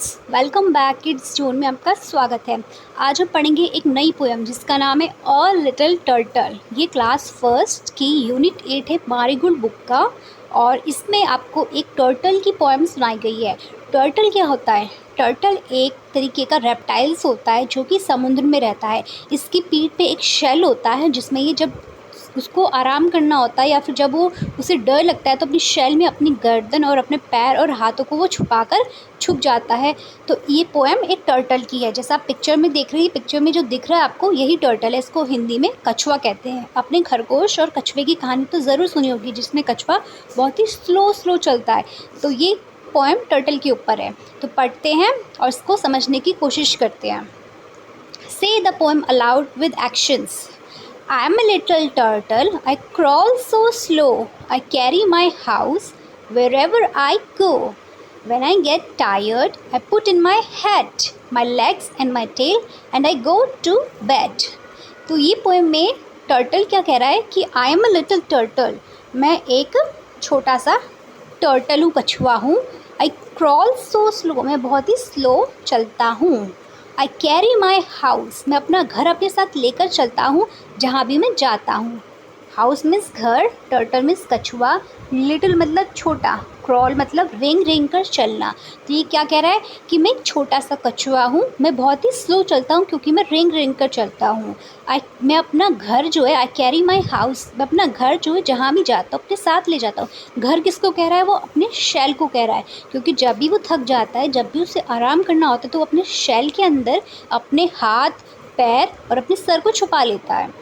Kids, welcome back. Kids zone में आपका स्वागत है। आज हम पढ़ेंगे एक नई पोएम जिसका नाम है ऑल लिटिल टर्टल। ये क्लास फर्स्ट की यूनिट 8 है मारीगोल्ड बुक का, और इसमें आपको एक टर्टल की पोएम सुनाई गई है। टर्टल क्या होता है? टर्टल एक तरीके का रेप्टाइल्स होता है जो कि समुद्र में रहता है। इसकी पीठ पे एक शेल होता है जिसमें ये जब उसको आराम करना होता है या फिर जब वो उसे डर लगता है तो अपनी शेल में अपनी गर्दन और अपने पैर और हाथों को वो छुपाकर छुप जाता है। तो ये पोएम एक टर्टल की है। जैसा आप पिक्चर में देख रही है, पिक्चर में जो दिख रहा है आपको यही टर्टल है। इसको हिंदी में कछुआ कहते हैं। अपने खरगोश और कछुए की कहानी तो ज़रूर सुनी होगी जिसमें कछुआ बहुत ही स्लो चलता है। तो ये पोएम टर्टल के ऊपर है। तो पढ़ते हैं और इसको समझने की कोशिश करते हैं। Say the poem aloud with actions. I am a little turtle. I crawl so slow. I carry my house wherever I go. When I get tired, I put in my head, my legs and my tail and I go to bed. तो ये poem में turtle क्या कह रहा है कि I am a little turtle, मैं एक छोटा सा टर्टल हूँ, कछुआ हूँ। आई क्रॉल सो स्लो, मैं बहुत ही स्लो चलता हूँ। आई कैरी माई हाउस, मैं अपना घर अपने साथ लेकर चलता हूँ जहाँ भी मैं जाता हूँ। हाउस मीन्स घर, टर्टल मीन्स कछुआ, लिटिल मतलब छोटा, क्रॉल मतलब रेंग कर चलना। तो ये क्या कह रहा है कि मैं एक छोटा सा कछुआ हूँ, मैं बहुत ही स्लो चलता हूँ क्योंकि मैं रेंग कर चलता हूँ। मैं अपना घर जो है, आई कैरी माई हाउस, मैं अपना घर जो है जहाँ भी जाता हूँ अपने साथ ले जाता हूँ। घर किसको कह रहा है? वो अपने शैल को कह रहा है, क्योंकि जब भी वो थक जाता है, जब भी उसे आराम करना होता है तो वो अपने शैल के अंदर अपने हाथ, पैर और अपने सर को छुपा लेता है।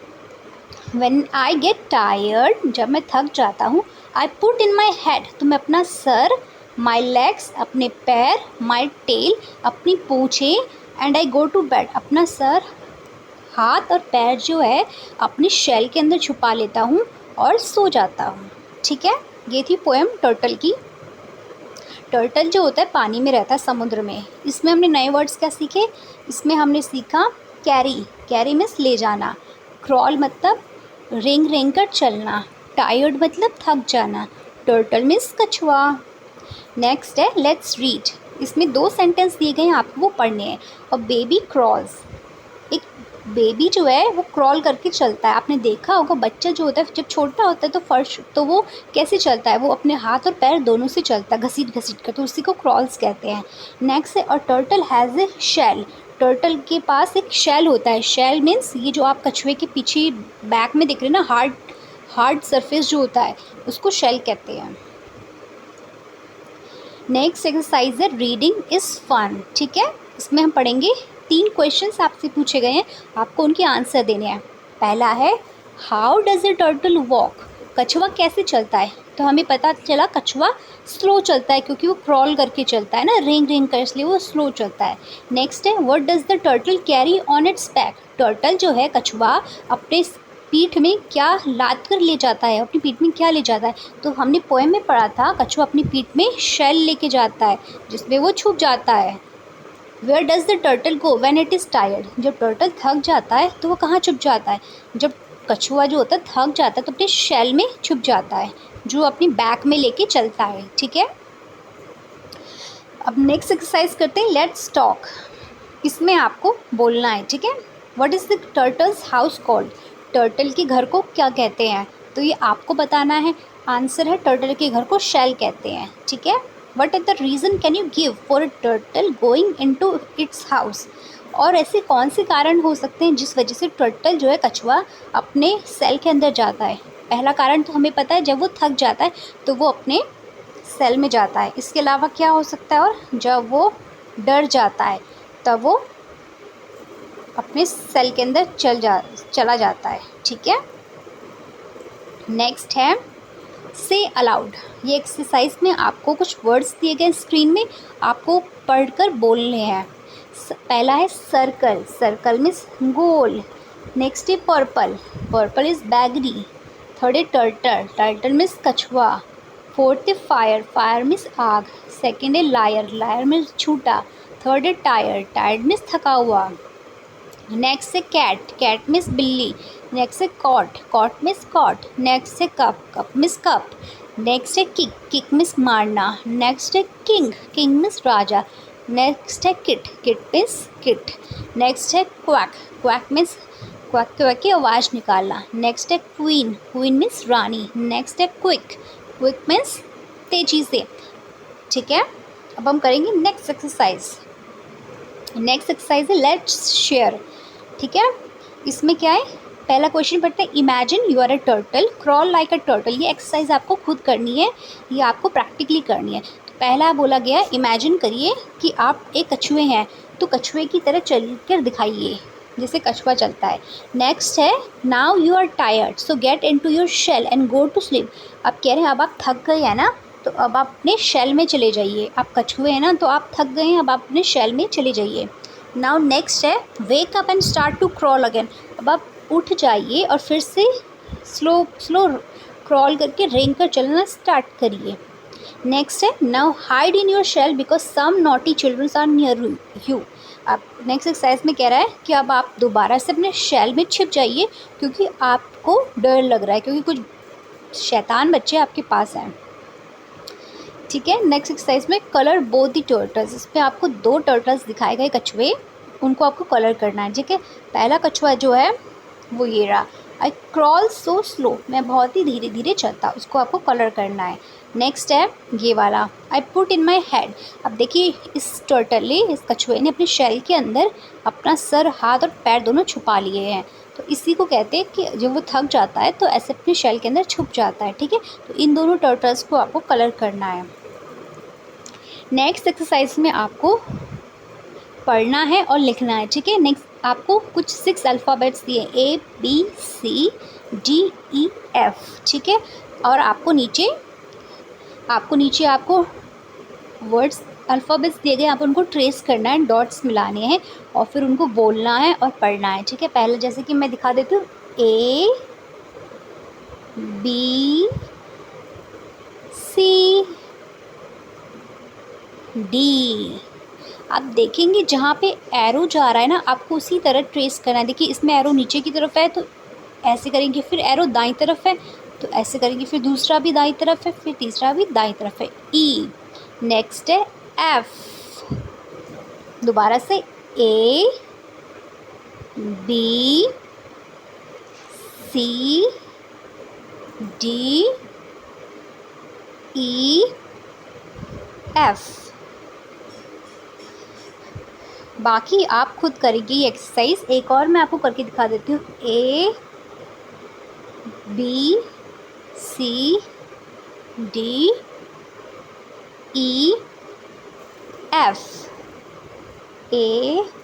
When I get tired, जब मैं थक जाता हूँ, I put in my head, तो मैं अपना सर, my legs, अपने पैर, my tail, अपनी पूँछें, and I go to bed, अपना सर, हाथ और पैर जो है अपनी शेल के अंदर छुपा लेता हूँ और सो जाता हूँ। ठीक है, ये थी पोएम टर्टल की। टर्टल जो होता है पानी में रहता है, समुद्र में। इसमें हमने नए वर्ड्स क्या सीखे? इसमें हमने सीखा कैरी, कैरी मीन्स ले जाना, क्रॉल मतलब रेंग कर चलना, टायर्ड मतलब थक जाना, टर्टल मीन्स कछुआ। नेक्स्ट है लेट्स रीड। इसमें 2 सेंटेंस दिए गए हैं, आपको वो पढ़ने हैं। और बेबी क्रॉल्स, एक बेबी जो है वो क्रॉल करके चलता है। आपने देखा होगा बच्चा जो होता है जब छोटा होता है तो फर्स्ट तो वो कैसे चलता है? वो अपने हाथ और पैर दोनों से चलता है, घसीट कर, तो उसी को क्रॉल्स कहते हैं। नेक्स्ट है और turtle has a shell, turtle के पास एक शेल होता है। शेल मीन्स ये जो आप कछुए के पीछे बैक में दिख रहे हैं ना, हार्ड सरफेस जो होता है उसको शेल कहते हैं। नेक्स्ट एक्सरसाइज है रीडिंग इज़ फन। ठीक है, इसमें हम पढ़ेंगे 3 क्वेश्चंस आपसे पूछे गए हैं, आपको उनके आंसर देने हैं। पहला है how does a turtle walk, कछुआ कैसे चलता है? तो हमें पता चला कछुआ स्लो चलता है क्योंकि वो क्रॉल करके चलता है ना, रेंग कर, इसलिए वो स्लो चलता है। नेक्स्ट है what does the turtle carry on it's back, turtle जो है कछुआ अपने पीठ में क्या लाद कर ले जाता है, अपनी पीठ में क्या ले जाता है? तो हमने पोएम में पढ़ा था कछुआ अपनी पीठ में शेल लेके जाता है जिसमें वो छुप जाता है। Where does the turtle go when it is tired, जब टर्टल थक जाता है तो वो कहाँ छुप जाता है? जब कछुआ जो होता है थक जाता है तो अपने शेल में छुप जाता है जो अपनी बैक में लेके चलता है। ठीक है, अब नेक्स्ट एक्सरसाइज करते हैं लेट्स टॉक। इसमें आपको बोलना है। ठीक है, what is the turtles house called, turtle के घर को क्या कहते हैं? तो ये आपको बताना है। आंसर है टर्टल के घर को शेल कहते हैं। ठीक है, what is the reason can you give for a turtle going into its house, और ऐसे कौन से कारण हो सकते हैं जिस वजह से टर्टल जो है कछुआ अपने सेल के अंदर जाता है? पहला कारण तो हमें पता है, जब वो थक जाता है तो वो अपने सेल में जाता है। इसके अलावा क्या हो सकता है? और जब वो डर जाता है तब वो अपने सेल के अंदर चला जाता है। ठीक है, नेक्स्ट है से अलाउड। ये एक्सरसाइज में आपको कुछ वर्ड्स दिए गए स्क्रीन में, आपको पढ़कर बोलने हैं। पहला है सर्कल, सर्कल मीन्स गोल। नेक्स्ट है पर्पल, पर्पल इज़ बैगनी। थर्ड है टर्टल, टर्टल मीन्स कछुआ। फोर्थ है फायर, फायर मीन्स आग। सेकेंड है लायर, लायर मीन्स झूठा। थर्ड है टायर्ड, टायर्ड मीन्स थका हुआ। नेक्स्ट है कैट, कैट मीन्स बिल्ली। नेक्स्ट है cot, cot means cot. Next है cup, cup means cup. Next है किक, किक मीन्स मारना। नेक्स्ट है किंग, किंग मीन्स राजा। नेक्स्ट है kit, kit means kit. Next है quack, quack means quack quack की आवाज़ निकालना। नेक्स्ट है क्वीन, क्वीन मीन्स रानी। नेक्स्ट है क्विक, क्विक मीन्स तेजी से। ठीक है, अब हम करेंगे नेक्स्ट एक्सरसाइज। नेक्स्ट एक्सरसाइज है लेट्स शेयर। ठीक है, इसमें क्या है, पहला क्वेश्चन पढ़ते हैं। Imagine you are a turtle, crawl like a turtle. ये एक्सरसाइज आपको खुद करनी है, ये आपको प्रैक्टिकली करनी है। तो पहला बोला गया, इमेजिन करिए कि आप एक कछुए हैं, तो कछुए की तरह चल कर दिखाइए जैसे कछुआ चलता है। नेक्स्ट है now you are tired so get into your shell and go to sleep. अब कह रहे हैं अब आप थक गए हैं ना, तो अब आप अपने शेल में चले जाइए। आप कछुए हैं ना, तो आप थक गए हैं, अब आप अपने शेल में चले जाइए। नाउ नेक्स्ट है wake up and start to crawl again. अब आप उठ जाइए और फिर से स्लो स्लो क्रॉल करके रेंग कर चलना स्टार्ट करिए। नेक्स्ट है now hide in your shell because some naughty childrens are near you. आप नेक्स्ट एक्सरसाइज में कह रहा है कि अब आप दोबारा से अपने शेल में छिप जाइए क्योंकि आपको डर लग रहा है, क्योंकि कुछ शैतान बच्चे आपके पास हैं। ठीक है, नेक्स्ट एक्सरसाइज में कलर बोथ द टर्टल्स। इसमें आपको 2 टर्टल्स दिखाए गए कछुए, उनको आपको कलर करना है। ठीक है, पहला कछुआ जो है वो ये रहा, आई क्रॉल सो स्लो, मैं बहुत ही धीरे धीरे चलता, उसको आपको कलर करना है। नेक्स्ट है ये वाला, I put in my head. अब देखिए इस टर्टल ने, इस कछुए ने अपने शेल के अंदर अपना सर, हाथ और पैर दोनों छुपा लिए हैं। तो इसी को कहते हैं कि जब वो थक जाता है तो ऐसे अपने शेल के अंदर छुप जाता है। ठीक है, तो इन दोनों टर्टल्स को आपको कलर करना है। नेक्स्ट एक्सरसाइज में आपको पढ़ना है और लिखना है। ठीक है, नेक्स्ट आपको कुछ 6 अल्फ़ाबेट्स दिए, ABCDEF। ठीक है, और आपको नीचे आपको वर्ड्स अल्फ़ाबेट्स दिए गए, आप उनको ट्रेस करना है, डॉट्स मिलाने हैं और फिर उनको बोलना है और पढ़ना है। ठीक है, पहले जैसे कि मैं दिखा देती हूँ, ABCD। आप देखेंगे जहाँ पे एरो जा रहा है ना, आपको उसी तरह ट्रेस करना है। देखिए इसमें एरो नीचे की तरफ है तो ऐसे करेंगे, फिर एरो दाईं तरफ है तो ऐसे करेंगे, फिर दूसरा भी दाईं तरफ है, फिर तीसरा भी दाईं तरफ है, E। नेक्स्ट है F, दोबारा से ABCDEF। बाकी आप खुद करेंगे ये एक्सरसाइज। एक और मैं आपको करके दिखा देती हूँ, ABCDEF, ABCDEF,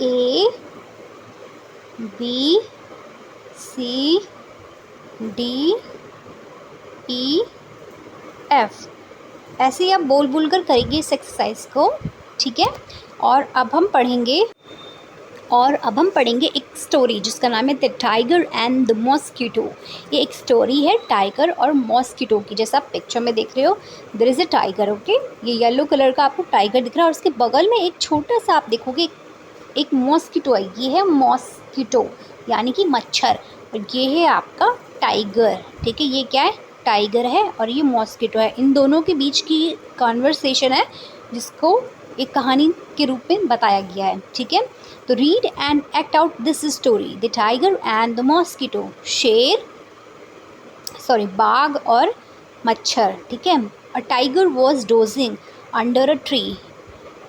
ABCDEF। ऐसे ही आप बोल बोल कर करेंगे इस एक्सरसाइज को। ठीक है, और अब हम पढ़ेंगे एक स्टोरी जिसका नाम है the tiger and the mosquito. ये एक स्टोरी है टाइगर और मॉस्किटो की। जैसा आप पिक्चर में देख रहे हो, there is a tiger. Okay, ये येलो कलर का आपको टाइगर दिख रहा है और उसके बगल में एक छोटा सा आप देखोगे एक मॉस्किटो है। ये है मॉस्किटो यानी कि मच्छर, और ये है आपका टाइगर। ठीक है, ये क्या है, टाइगर है और ये मॉस्किटो है। इन दोनों के बीच की कॉन्वर्सेशन है जिसको एक कहानी के रूप में बताया गया है। ठीक है, तो read and act out this story, the tiger and the mosquito. बाघ और मच्छर। ठीक है, अ tiger was dozing under a tree.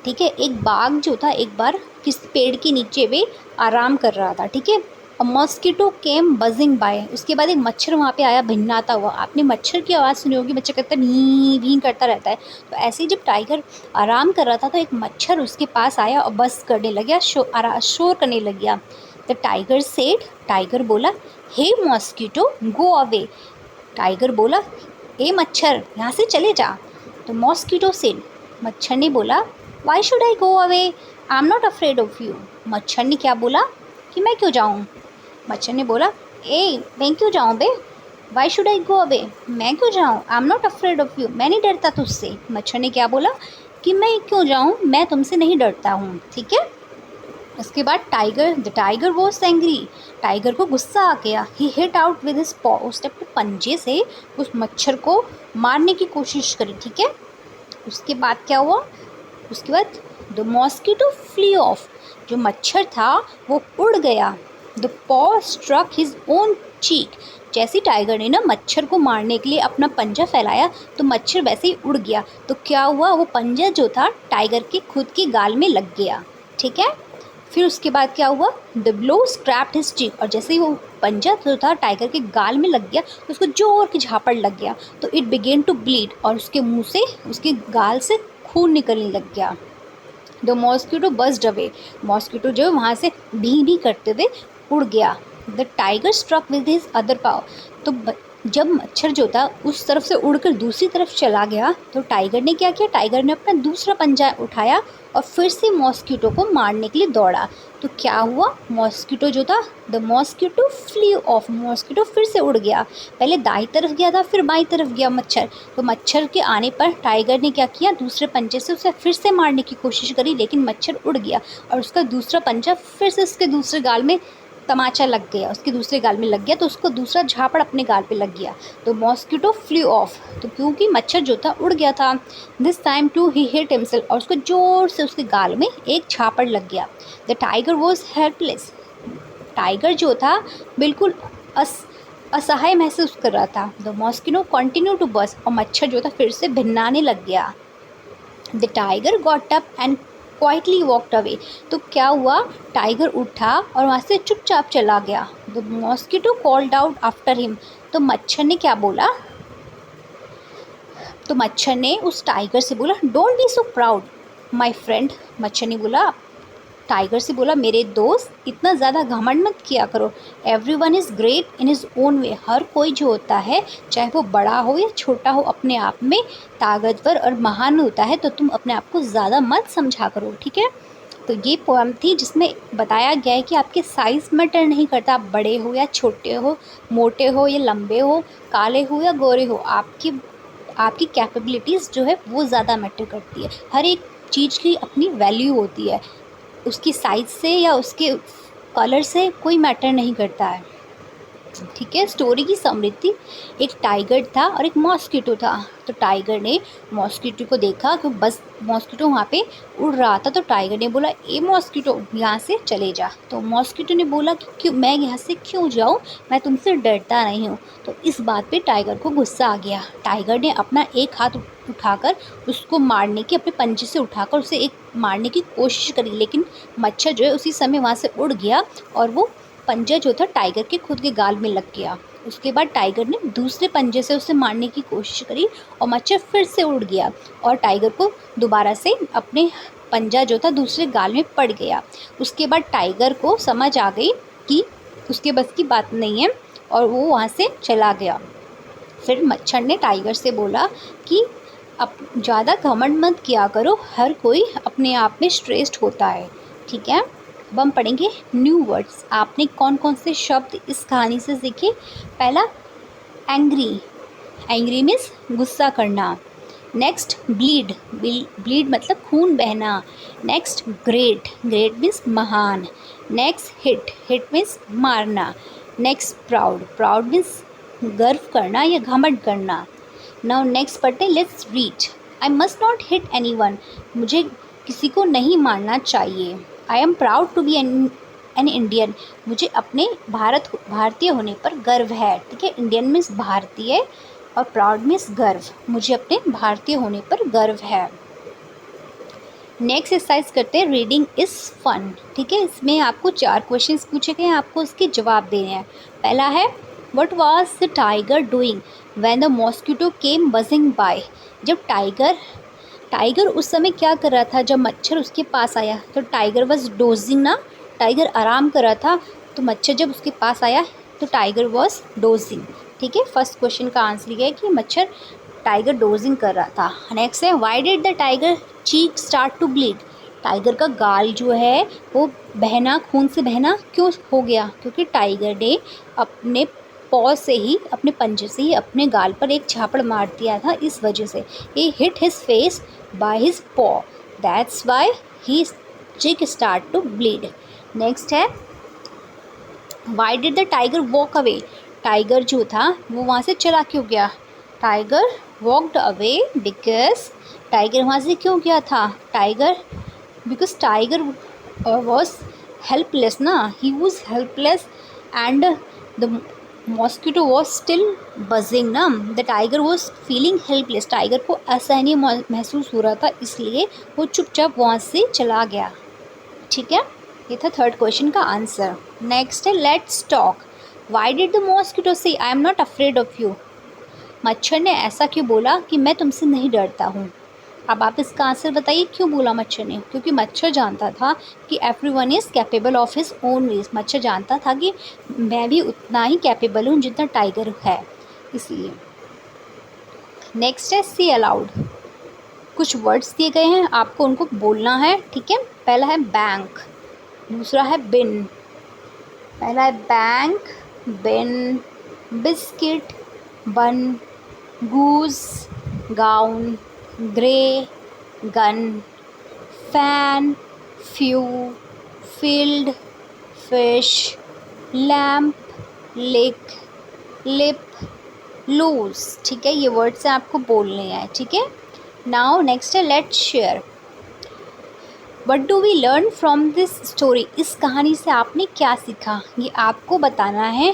ठीक है, एक बाघ जो था एक बार किस पेड़ के नीचे पे आराम कर रहा था। ठीक है, a mosquito came buzzing by. उसके बाद एक मच्छर वहाँ पे आया भिन्नाता हुआ। आपने मच्छर की आवाज़ सुनी होगी, मच्छर करता है भीं भीं करता रहता है। तो ऐसे ही जब टाइगर आराम कर रहा था तो एक मच्छर उसके पास आया और बस करने लग गया, शोर करने लग गया। द टाइगर सेड, टाइगर बोला, हे मॉस्किटो गो अवे। टाइगर बोला, ए मच्छर यहाँ से चले जा। तो मॉस्किटो सेड, मच्छर ने बोला, Y should I go away, I am not afraid of you. मच्छर ने क्या बोला कि मैं क्यों जाऊँ। मच्छर ने बोला, मैं क्यों जाऊँ बे, why should I go away, मैं क्यों जाऊँ, I am not afraid of you, मैं नहीं डरता तुझसे। मच्छर ने क्या बोला कि मैं क्यों जाऊँ, मैं तुमसे नहीं डरता हूँ। ठीक है, उसके बाद the tiger was angry, tiger को गुस्सा आ गया। ही हिट आउट विद हिज पॉ, उसने अपने पंजे से उस मच्छर को मारने की कोशिश करी। ठीक है, उसके बाद क्या हुआ, उसके बाद द मॉस्किटो फ्ली ऑफ, जो मच्छर था वो उड़ गया। द पॉ स्ट्रक हिज ओन चीक, जैसे टाइगर ने ना मच्छर को मारने के लिए अपना पंजा फैलाया तो मच्छर वैसे ही उड़ गया। तो क्या हुआ, वो पंजा जो था टाइगर के खुद के गाल में लग गया। ठीक है, फिर उसके बाद क्या हुआ, the blow scraped his cheek, और जैसे ही वो पंजा जो था टाइगर के गाल में लग गया तो उसको जोर की झापड़ लग गया। तो इट बिगेन टू ब्लीड, और उसके मुंह से, उसके गाल से खून निकलने लग गया। The mosquito buzzed away, mosquito जो वहाँ से भी करते हुए उड़ गया। The tiger struck with his other paw, तो जब मच्छर जो था उस तरफ से उड़कर दूसरी तरफ चला गया तो टाइगर ने क्या किया, टाइगर ने अपना दूसरा पंजा उठाया और फिर से मॉस्किटो को मारने के लिए दौड़ा। तो क्या हुआ, मॉस्किटो जो था, the mosquito flee off, mosquito फिर से उड़ गया। पहले दाईं तरफ गया था, फिर बाईं तरफ गया मच्छर। तो मच्छर के आने पर टाइगर ने क्या किया, दूसरे पंजे से उसे फिर से मारने की कोशिश करी, लेकिन मच्छर उड़ गया और उसका दूसरा पंजा फिर से उसके दूसरे गाल में तमाचा लग गया, उसके दूसरे गाल में लग गया, तो उसको दूसरा झापड़ अपने गाल पे लग गया। तो मॉस्किटो फ्लू ऑफ, तो क्योंकि मच्छर जो था उड़ गया था। This time too he hit himself, और उसको जोर से उसके गाल में एक झापड़ लग गया। The tiger was helpless, tiger जो था बिल्कुल असहाय महसूस कर रहा था। द मॉस्किटो कंटिन्यू टू बस, और मच्छर जो था फिर से भिन्नाने लग गया। The tiger got up and quietly walked away, तो क्या हुआ, टाइगर उठा और वहाँ से चुपचाप चला गया। The mosquito called out after him, तो मच्छर ने क्या बोला, तो मच्छर ने उस टाइगर से बोला, don't be so proud my friend, मच्छर ने बोला, टाइगर से बोला, मेरे दोस्त इतना ज़्यादा घमंड मत किया करो। Everyone is great in his own way, हर कोई जो होता है चाहे वो बड़ा हो या छोटा हो अपने आप में ताकतवर और महान होता है, तो तुम अपने आप को ज़्यादा मत समझा करो। ठीक है, तो ये पोएम थी जिसमें बताया गया है कि आपके साइज़ मैटर नहीं करता, आप बड़े हो या छोटे हो, मोटे हो या लंबे हो, काले हो या गोरे हो, आपकी कैपेबिलिटीज़ जो है वो ज़्यादा मैटर करती है। हर एक चीज़ की अपनी वैल्यू होती है, उसकी साइज़ से या उसके कलर से कोई मैटर नहीं करता है। ठीक है, स्टोरी की समृद्धि, एक टाइगर था और एक मॉस्किटो था। तो टाइगर ने मॉस्किटो को देखा कि बस मॉस्किटो वहाँ पे उड़ रहा था, तो टाइगर ने बोला, ए मॉस्किटो यहाँ से चले जा। तो मॉस्किटो ने बोला कि क्यों, मैं यहाँ से क्यों जाऊँ, मैं तुमसे डरता नहीं हूँ। तो इस बात पे टाइगर को गुस्सा आ गया। टाइगर ने अपना एक हाथ उठाकर उसको मारने की, अपने पंजे से उठाकर उसे एक मारने की कोशिश करी, लेकिन मच्छर जो है उसी समय वहाँ से उड़ गया और वो पंजा जो था टाइगर के खुद के गाल में लग गया। उसके बाद टाइगर ने दूसरे पंजे से उसे मारने की कोशिश करी और मच्छर फिर से उड़ गया और टाइगर को दोबारा से अपने पंजा जो था दूसरे गाल में पड़ गया। उसके बाद टाइगर को समझ आ गई कि उसके बस की बात नहीं है और वो वहाँ से चला गया। फिर मच्छर ने टाइगर से बोला कि अब ज़्यादा घमंड मत किया करो, हर कोई अपने आप में श्रेष्ठ होता है। ठीक है, अब हम पढ़ेंगे न्यू वर्ड्स। आपने कौन कौन से शब्द इस कहानी से सीखे। पहला एंग्री, एंग्री मीन्स गुस्सा करना। नेक्स्ट ब्लीड, ब्लीड मतलब खून बहना। नेक्स्ट ग्रेट, ग्रेट मीन्स महान। नेक्स्ट हिट, हिट मीन्स मारना। नेक्स्ट प्राउड, प्राउड मीन्स गर्व करना या घमंड करना। नाउ नेक्स्ट पढ़ते, let's read. I must not hit anyone, मुझे किसी को नहीं मारना चाहिए। I am proud to be an Indian, मुझे अपने भारतीय होने पर गर्व है। ठीक है, इंडियन मीन्स भारतीय और प्राउड मीन्स गर्व, मुझे अपने भारतीय होने पर गर्व है। नेक्स्ट एक्सरसाइज करते हैं, रीडिंग इज़ फन। ठीक है, इसमें आपको 4 क्वेश्चंस पूछे गए हैं, आपको उसके जवाब देने हैं। पहला है, what was the tiger doing when the mosquito came buzzing by, जब टाइगर उस समय क्या कर रहा था जब मच्छर उसके पास आया। तो टाइगर वॉज डोजिंग ना, टाइगर आराम कर रहा था, तो मच्छर जब उसके पास आया तो टाइगर वॉज डोजिंग। ठीक है, फर्स्ट क्वेश्चन का आंसर ये है कि टाइगर डोजिंग कर रहा था। नेक्स्ट है, why did the tiger cheek start to bleed, tiger का गाल जो है वो बहना, खून से बहना क्यों हो गया, क्योंकि टाइगर ने अपने पॉ से ही, अपने पंजे से ही अपने गाल पर एक झापड़ मार दिया था, इस वजह से। He hit his face by his paw, that's why he cheek start to bleed. Next है why did the tiger walk away. Tiger जो था वो वहाँ से चला क्यों गया। Tiger walked away because tiger वहाँ से क्यों गया था। Tiger because tiger was helpless ना, he was helpless and the mosquito was still buzzing ना, the tiger was feeling helpless. Tiger को असहनीय महसूस हो रहा था, इसलिए वो चुपचाप वहाँ से चला गया। ठीक है, ये था थर्ड क्वेश्चन का आंसर। नेक्स्ट है let's talk. Why did the mosquito से I am not afraid of you. मच्छर ने ऐसा क्यों बोला कि मैं तुमसे नहीं डरता हूँ। अब आप इसका आंसर बताइए, क्यों बोला मच्छर ने। क्योंकि मच्छर जानता था कि everyone is capable of his own ways. मच्छर जानता था कि मैं भी उतना ही कैपेबल हूँ जितना टाइगर है, इसलिए। नेक्स्ट है सी अलाउड। कुछ वर्ड्स दिए गए हैं, आपको उनको बोलना है। ठीक है, पहला है बैंक, दूसरा है बिन। पहला है bank, bin, biscuit, bun, goose, gown, grey, gun, fan, few, field, fish, lamp, lick, lip, loose. ठीक है, ये वर्ड्स हैं, आपको बोलने हैं। ठीक है, नाउ नेक्स्ट है let's share. What do we learn from this story. इस कहानी से आपने क्या सीखा, ये आपको बताना है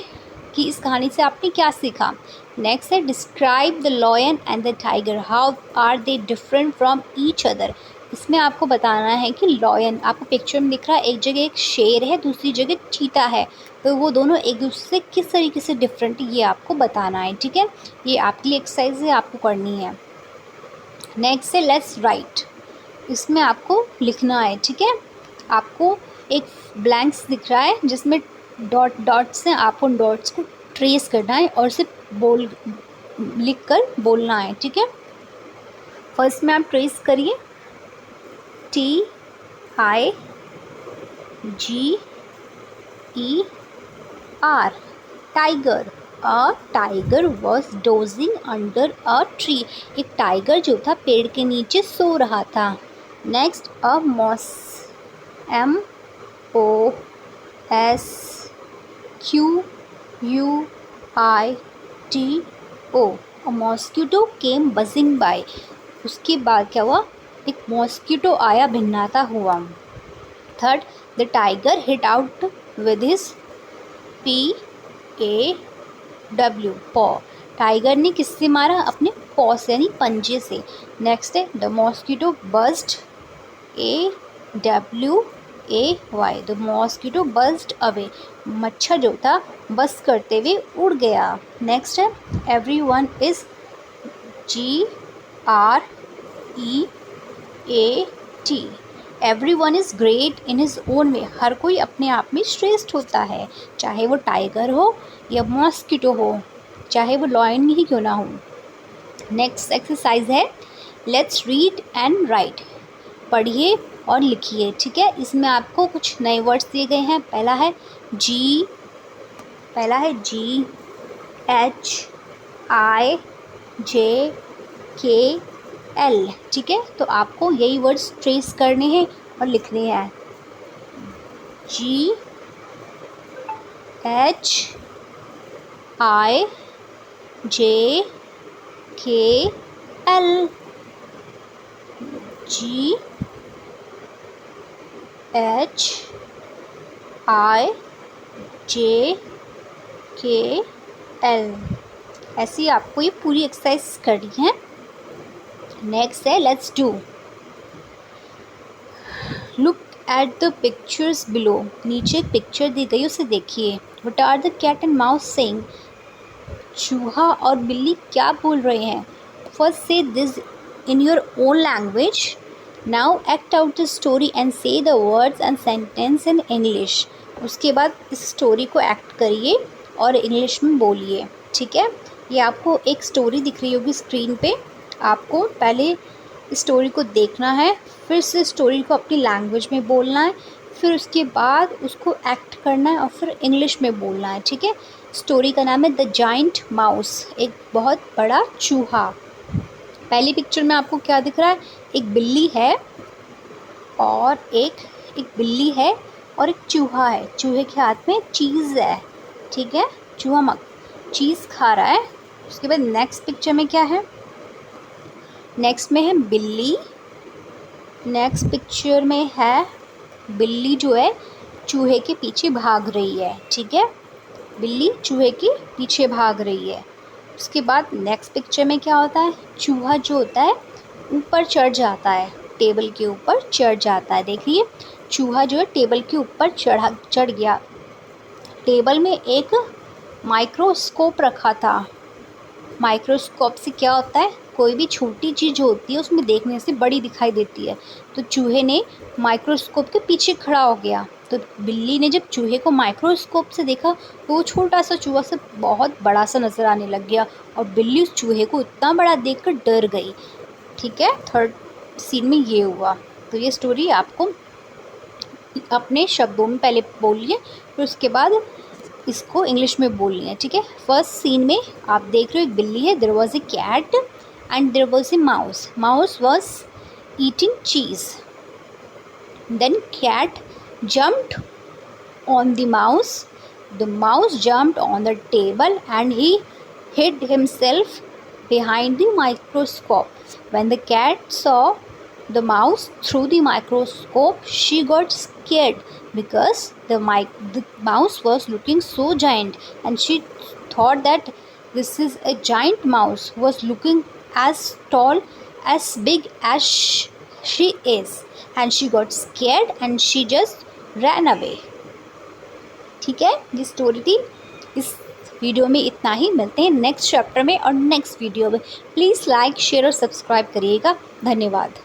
कि इस कहानी से आपने क्या सीखा। नेक्स्ट है describe the lion and the tiger, how are they different from each other. इसमें आपको बताना है कि लॉयन, आपको पिक्चर में दिख रहा है, एक जगह एक शेर है, दूसरी जगह चीता है, तो वो दोनों एक दूसरे से किस तरीके से डिफरेंट है, ये आपको बताना है। ठीक है, ये आपके लिए एक्सरसाइज है, आपको करनी है। नेक्स्ट है लेट्स राइट। इसमें आपको लिखना है। ठीक है, आपको एक ब्लैंक्स दिख रहा है जिसमें डॉट डॉट्स हैं, आपको उन डॉट्स को ट्रेस करना है और सिर्फ लिख कर बोलना है। ठीक है, फर्स्ट में आप ट्रेस करिए, TIGER। Tiger. A tiger was dozing under a tree. एक टाइगर जो था पेड़ के नीचे सो रहा था। Next a moss, MOSQUITO, a mosquito came buzzing by. उसके बाद क्या हुआ, एक मॉस्किटो आया भिन्नाता हुआ। Third the tiger hit out with his PAW, paw. Tiger ने किससे मारा, अपने पॉ से यानी पंजे से। नेक्स्ट है the mosquito buzzed, AWAY, the mosquito buzzed away. मच्छर जो था बस करते हुए उड़ गया। नेक्स्ट है everyone is GREAT, everyone is great in his own way. हर कोई अपने आप में श्रेष्ठ होता है, चाहे वो टाइगर हो या मॉस्किटो हो, चाहे वो लॉयन ही क्यों ना हो। नेक्स्ट एक्सरसाइज है लेट्स रीड एंड राइट। पढ़िए और लिखिए। ठीक है, इसमें आपको कुछ नए वर्ड्स दिए गए हैं। पहला है GHIJKL। ठीक है, तो आपको यही वर्ड्स ट्रेस करने हैं और लिखने हैं। GHIJKL, GHIJKL। ऐसी आपको ये पूरी एक्सरसाइज करनी है। नेक्स्ट है let's do. Look at the pictures below. नीचे एक पिक्चर दी गई, उसे देखिए। What are the cat and mouse saying. चूहा और बिल्ली क्या बोल रहे हैं। First say this in your own language. Now act out the story and say the words and sentence in English. उसके बाद इस स्टोरी को एक्ट करिए और इंग्लिश में बोलिए। ठीक है, ये आपको एक स्टोरी दिख रही होगी स्क्रीन पे। आपको पहले स्टोरी को देखना है, फिर से स्टोरी को अपनी लैंग्वेज में बोलना है, फिर उसके बाद उसको एक्ट करना है और फिर इंग्लिश में बोलना है। ठीक है, स्टोरी का नाम है द जाइंट माउस, एक बहुत बड़ा चूहा। पहली पिक्चर में आपको क्या दिख रहा है, एक बिल्ली है और एक एक बिल्ली है और एक चूहा है। चूहे के हाथ में चीज़ है, ठीक है। चूहा चीज़ खा रहा है। उसके बाद नेक्स्ट पिक्चर में क्या है, नेक्स्ट में है बिल्ली। नेक्स्ट पिक्चर में है बिल्ली जो है चूहे के पीछे भाग रही है, ठीक है। बिल्ली चूहे के पीछे भाग रही है। उसके बाद नेक्स्ट पिक्चर में क्या होता है, चूहा जो होता है ऊपर चढ़ जाता है, टेबल के ऊपर चढ़ जाता है। देखिए चूहा जो है टेबल के ऊपर चढ़ गया। टेबल में एक माइक्रोस्कोप रखा था। माइक्रोस्कोप से क्या होता है, कोई भी छोटी चीज़ होती है उसमें देखने से बड़ी दिखाई देती है। तो चूहे ने माइक्रोस्कोप के पीछे खड़ा हो गया। तो बिल्ली ने जब चूहे को माइक्रोस्कोप से देखा तो वो छोटा सा चूहा से बहुत बड़ा सा नज़र आने लग गया और बिल्ली उस चूहे को इतना बड़ा देखकर डर गई, ठीक है। थर्ड सीन में ये हुआ। तो ये स्टोरी आपको अपने शब्दों में पहले बोलिए, फिर उसके बाद इसको इंग्लिश में बोलनी है, ठीक है। फर्स्ट सीन में आप देख रहे हो एक बिल्ली है, there was a cat and there was a mouse. Mouse was eating cheese. Then cat jumped on the mouse. The mouse jumped on the table and he hid himself behind the microscope. When the cat saw the mouse through the microscope, she got scared because the mouse was looking so giant, and she thought that this is a giant mouse who was looking as tall, as big as she is, and she got scared and she just ran away. ठीक है, ये story थी। इस video में इतना ही। मिलते हैं next chapter में और नेक्स्ट वीडियो में। प्लीज़ लाइक शेयर और सब्सक्राइब करिएगा। धन्यवाद।